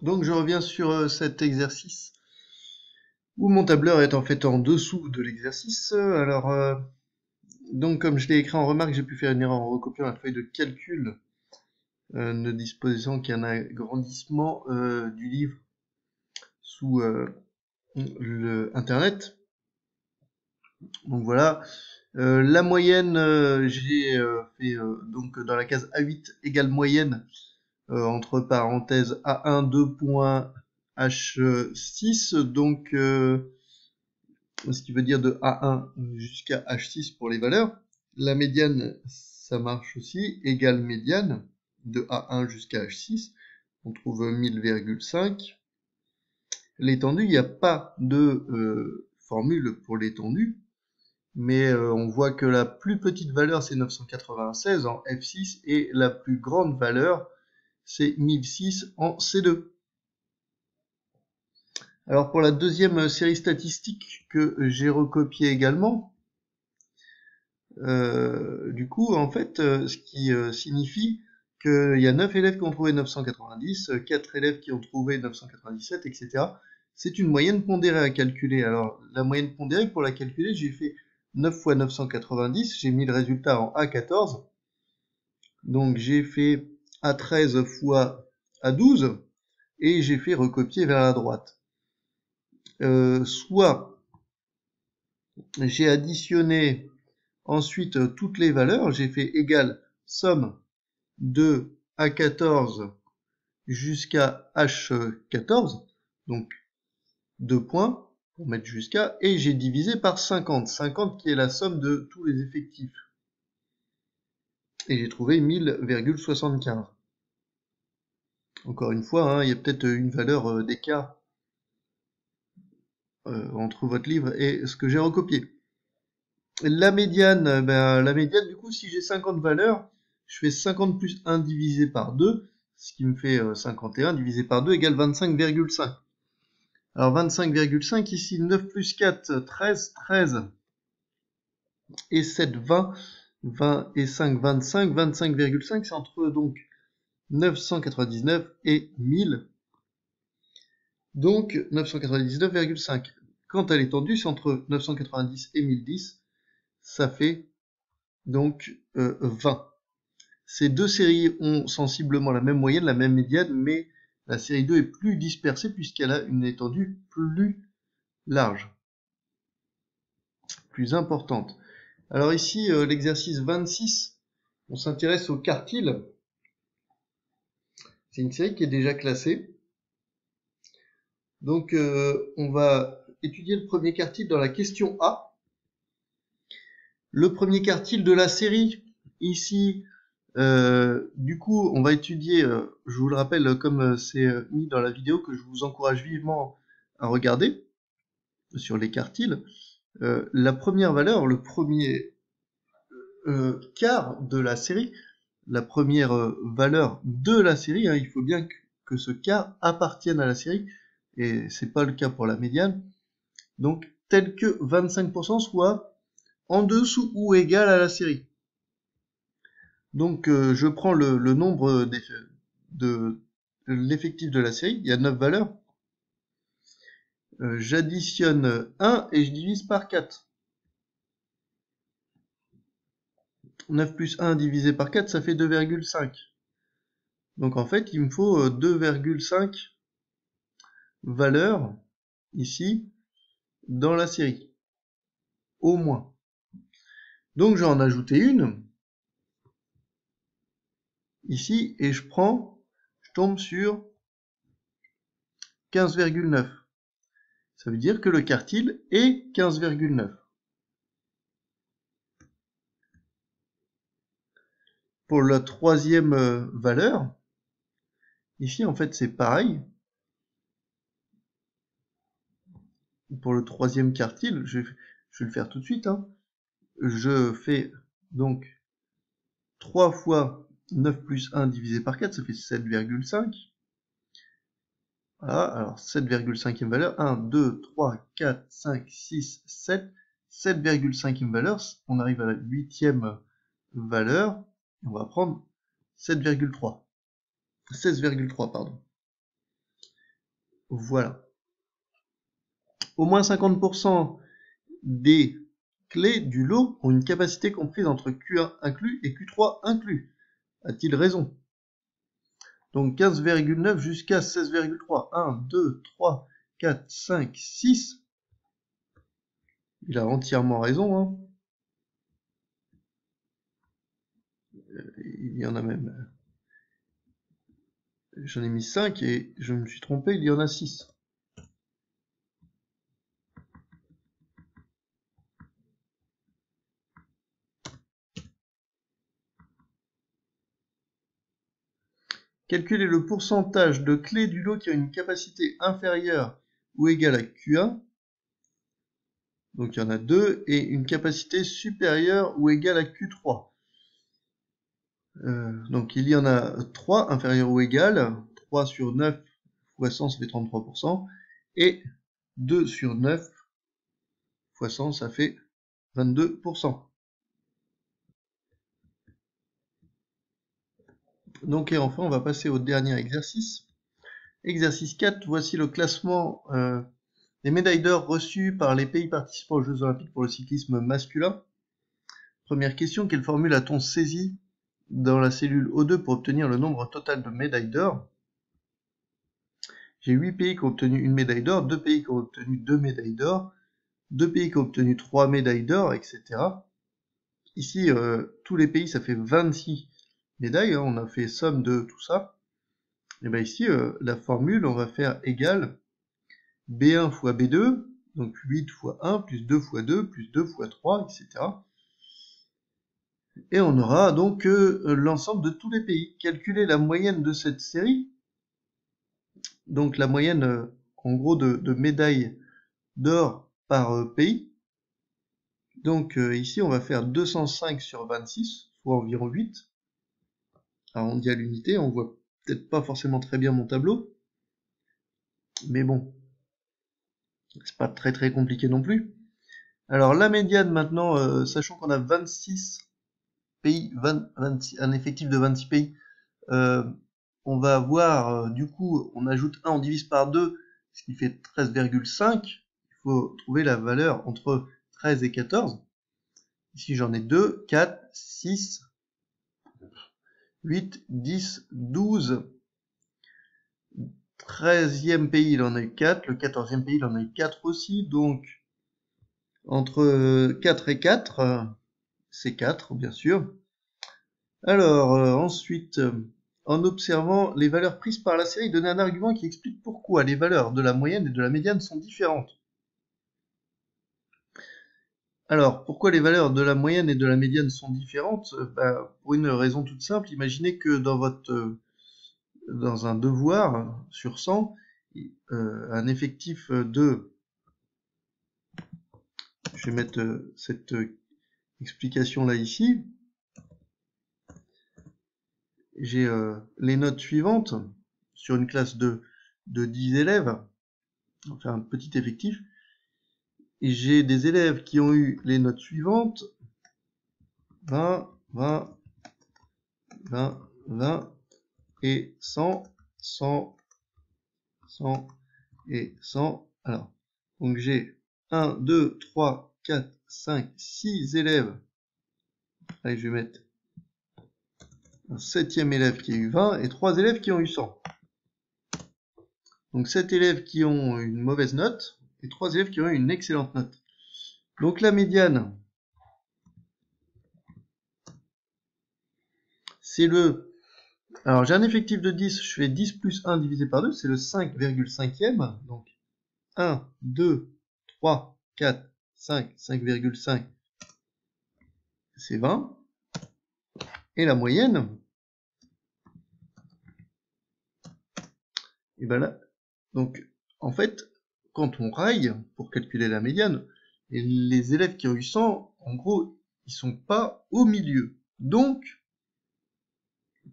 Donc je reviens sur cet exercice où mon tableur est en fait en dessous de l'exercice. Donc comme je l'ai écrit en remarque, j'ai pu faire une erreur en recopiant la feuille de calcul, ne disposant qu'un agrandissement du livre sous le Internet. Donc voilà. La moyenne, j'ai fait donc dans la case A8 égale moyenne, entre parenthèses A1 2.H6, donc ce qui veut dire de A1 jusqu'à H6 pour les valeurs. La médiane, ça marche aussi, égale médiane, de A1 jusqu'à H6, on trouve 1000,5. L'étendue, il n'y a pas de formule pour l'étendue, mais on voit que la plus petite valeur, c'est 996 en F6, et la plus grande valeur, c'est 1006 en C2. Alors pour la deuxième série statistique que j'ai recopiée également, du coup, en fait, ce qui signifie qu'il y a 9 élèves qui ont trouvé 990, 4 élèves qui ont trouvé 997, etc. C'est une moyenne pondérée à calculer. Alors, la moyenne pondérée, pour la calculer, j'ai fait 9 fois 990, j'ai mis le résultat en A14. Donc, j'ai fait A13 fois A12, et j'ai fait recopier vers la droite. Soit j'ai additionné ensuite toutes les valeurs, j'ai fait égal somme de A14 jusqu'à H14, donc 2 points pour mettre jusqu'à, et j'ai divisé par 50, 50 qui est la somme de tous les effectifs. Et j'ai trouvé 1000,75. Encore une fois, hein, il y a peut-être une valeur d'écart entre votre livre et ce que j'ai recopié. La médiane, la médiane, du coup, si j'ai 50 valeurs, je fais 50 plus 1 divisé par 2, ce qui me fait 51 divisé par 2 égale 25,5. Alors 25,5, ici 9 plus 4, 13, 13 et 7, 20, 20 et 5, 25, 25,5, c'est entre donc 999 et 1000, donc 999,5. Quant à l'étendue, c'est entre 990 et 1010, ça fait donc 20. Ces deux séries ont sensiblement la même moyenne, la même médiane, mais la série 2 est plus dispersée puisqu'elle a une étendue plus large, plus importante. Alors ici, l'exercice 26, on s'intéresse au quartile. C'est une série qui est déjà classée. Donc on va étudier le premier quartile dans la question A. Le premier quartile de la série, ici, du coup, on va étudier, je vous le rappelle, comme c'est mis dans la vidéo que je vous encourage vivement à regarder sur les quartiles, la première valeur, le premier quart de la série, la première valeur de la série, hein, il faut bien que ce quart appartienne à la série, et c'est pas le cas pour la médiane, donc tel que 25% soit en dessous ou égal à la série. Donc je prends le nombre de l'effectif de la série, il y a 9 valeurs, j'additionne 1 et je divise par 4. 9 plus 1 divisé par 4, ça fait 2,5. Donc en fait, il me faut 2,5 valeurs, ici, dans la série. Au moins. Donc je vais en ajouter une, ici, et je tombe sur 15,9. Ça veut dire que le quartile est 15,9. Pour la troisième valeur, ici en fait c'est pareil. Pour le troisième quartile, je vais le faire tout de suite. Hein. Je fais donc 3 fois 9 plus 1 divisé par 4, ça fait 7,5. Voilà, alors 7,5e valeur, 1, 2, 3, 4, 5, 6, 7. 7,5e valeur, on arrive à la 8e valeur, et on va prendre 7,3. 16,3, pardon. Voilà. Au moins 50% des clés du lot ont une capacité comprise entre Q1 inclus et Q3 inclus. A-t-il raison? Donc 15,9 jusqu'à 16,3. 1, 2, 3, 4, 5, 6. Il a entièrement raison, hein. Il y en a même... J'en ai mis 5 et je me suis trompé, il y en a 6. Calculer le pourcentage de clés du lot qui a une capacité inférieure ou égale à Q1. Donc il y en a 2 et une capacité supérieure ou égale à Q3. Donc il y en a 3 inférieur ou égal. 3 sur 9 fois 100 ça fait 33%. Et 2 sur 9 fois 100 ça fait 22%. Donc et enfin on va passer au dernier exercice. Exercice 4, voici le classement des médailles d'or reçues par les pays participants aux Jeux Olympiques pour le cyclisme masculin. Première question, quelle formule a-t-on saisi dans la cellule O2 pour obtenir le nombre total de médailles d'or? J'ai 8 pays qui ont obtenu une médaille d'or, 2 pays qui ont obtenu 2 médailles d'or, 2 pays qui ont obtenu 3 médailles d'or, etc. Ici, tous les pays, ça fait 26 médailles, hein, on a fait somme de tout ça. Et bien ici, la formule, on va faire égal B1 fois B2, donc 8 fois 1, plus 2 fois 2, plus 2 fois 3, etc. Et on aura donc l'ensemble de tous les pays. Calculer la moyenne de cette série, donc la moyenne en gros de médailles d'or par pays. Donc ici on va faire 205 sur 26, soit environ 8. Arrondi à l'unité, on voit peut-être pas forcément très bien mon tableau, mais bon, c'est pas très très compliqué non plus. Alors la médiane maintenant, sachant qu'on a 26 pays, un effectif de 26 pays, on va avoir, du coup, on ajoute 1, on divise par 2, ce qui fait 13,5. Il faut trouver la valeur entre 13 et 14. Ici, j'en ai 2, 4, 6, 8, 10, 12. 13e pays, il en a eu 4. Le 14e pays, il en a eu 4 aussi. Donc, entre 4 et 4, c'est 4, bien sûr. Alors, ensuite, en observant les valeurs prises par la série, donner un argument qui explique pourquoi les valeurs de la moyenne et de la médiane sont différentes. Alors, pourquoi les valeurs de la moyenne et de la médiane sont différentes? Pour une raison toute simple. Imaginez que dans un devoir sur 100, un effectif de... Je vais mettre cette explication là ici. J'ai les notes suivantes sur une classe de 10 élèves, enfin un petit effectif, et j'ai des élèves qui ont eu les notes suivantes, 20, 20, 20, 20 et 100, 100, 100 et 100. Alors, donc j'ai 1, 2, 3, 4, 5, 6 élèves. Allez, je vais mettre un 7e élève qui a eu 20 et 3 élèves qui ont eu 100. Donc 7 élèves qui ont une mauvaise note et 3 élèves qui ont eu une excellente note. Donc la médiane, c'est le... Alors j'ai un effectif de 10, je fais 10 plus 1 divisé par 2, c'est le 5,5e. Donc 1, 2, 3, 4, 5, 5,5, c'est 20. Et la moyenne, et ben là, donc en fait, quand on raille pour calculer la médiane, les élèves qui ont eu 100, en gros, ils sont pas au milieu. Donc,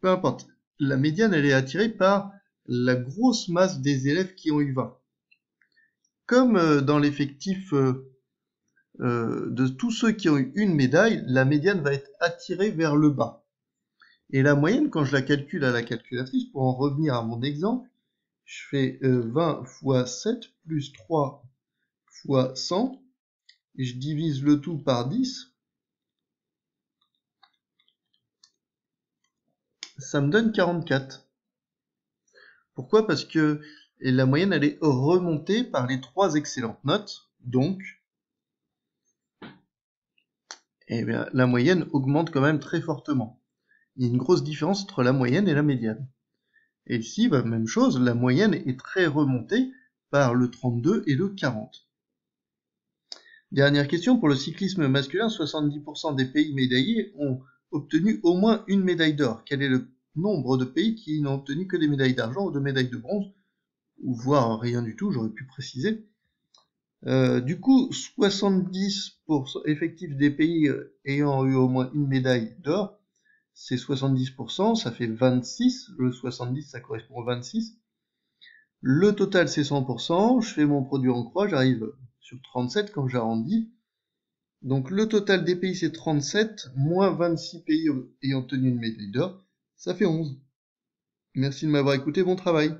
peu importe, la médiane, elle est attirée par la grosse masse des élèves qui ont eu 20. Comme dans l'effectif de tous ceux qui ont eu une médaille, la médiane va être attirée vers le bas. Et la moyenne, quand je la calcule à la calculatrice, pour en revenir à mon exemple, je fais 20 fois 7 plus 3 fois 100, et je divise le tout par 10, ça me donne 44. Pourquoi? Parce que la moyenne, elle est remontée par les 3 excellentes notes, donc eh bien, la moyenne augmente quand même très fortement. Il y a une grosse différence entre la moyenne et la médiane. Et ici, bah, même chose, la moyenne est très remontée par le 32 et le 40. Dernière question, pour le cyclisme masculin, 70% des pays médaillés ont obtenu au moins une médaille d'or. Quel est le nombre de pays qui n'ont obtenu que des médailles d'argent ou de médailles de bronze, ou voire rien du tout, j'aurais pu préciser. Du coup, 70% effectif des pays ayant eu au moins une médaille d'or, c'est 70%, ça fait 26, le 70 ça correspond au 26. Le total c'est 100%, je fais mon produit en croix, j'arrive sur 37 quand j'arrondis. Donc le total des pays c'est 37, moins 26 pays ayant obtenu une médaille d'or, ça fait 11. Merci de m'avoir écouté, bon travail.